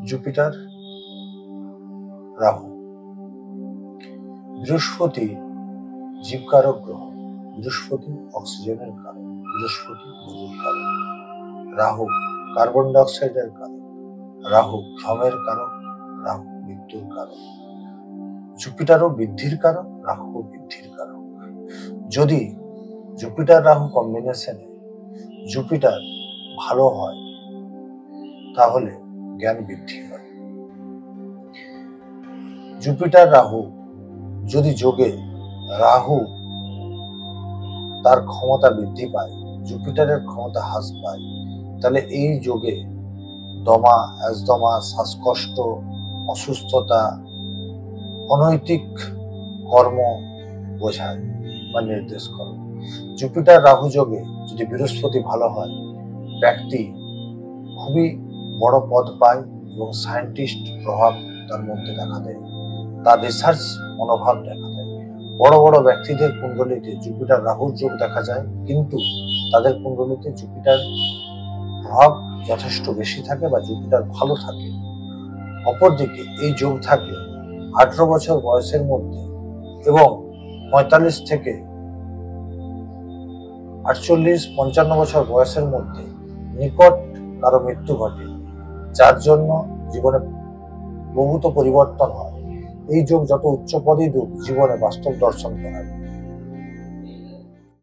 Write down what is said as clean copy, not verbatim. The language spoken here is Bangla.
জুপিটার, রাহু। বৃহস্পতি জীবকারক গ্রহ, বৃহস্পতি অক্সিজেনের কারক, বৃহস্পতি বধুর কারক। রাহু কার্বন ডাই অক্সাইডের কারক, রাহু ভ্রমের কারক, রাহু মৃত্যুর কারক। জুপিটারও বৃদ্ধির কারক, রাহু বৃদ্ধির কারক। যদি জুপিটার রাহু কম্বিনেশনে জুপিটার ভালো হয় তাহলে জ্ঞান বৃদ্ধি হয়। জুপিটার রাহু যদি যোগে রাহু তার ক্ষমতা বৃদ্ধি পায়, জুপিটারের ক্ষমতা হ্রাস পায়, তাহলে এই যোগে দমা, অ্যাজদমা, শ্বাসকষ্ট, অসুস্থতা, অনৈতিক কর্ম বোঝায় বা নির্দেশ করে। জুপিটার রাহু যোগে যদি বৃহস্পতি ভালো হয়, ব্যক্তি খুবই বড় পদ পায় এবং সায়েন্টিস্ট প্রভাব তার মধ্যে দেখা দেয়, তার রিসার্চ মনোভাব দেখা দেয়। বড় বড় ব্যক্তিদের কুণ্ডলিতে জুপিটার রাহুর যোগ দেখা যায়, কিন্তু তাদের কুণ্ডলিতে জুপিটার প্রভাব যথেষ্ট বেশি থাকে বা জুপিটার ভালো থাকে। অপরদিকে এই যোগ থাকে 18 বছর বয়সের মধ্যে এবং 45 থেকে 48-55 বছর বয়সের মধ্যে নিকট কারো মৃত্যু ঘটে, যার জন্য জীবনে বহুত পরিবর্তন হয়। এই যোগ যত উচ্চ পদই হোক জীবনে বাস্তব দর্শন করায়।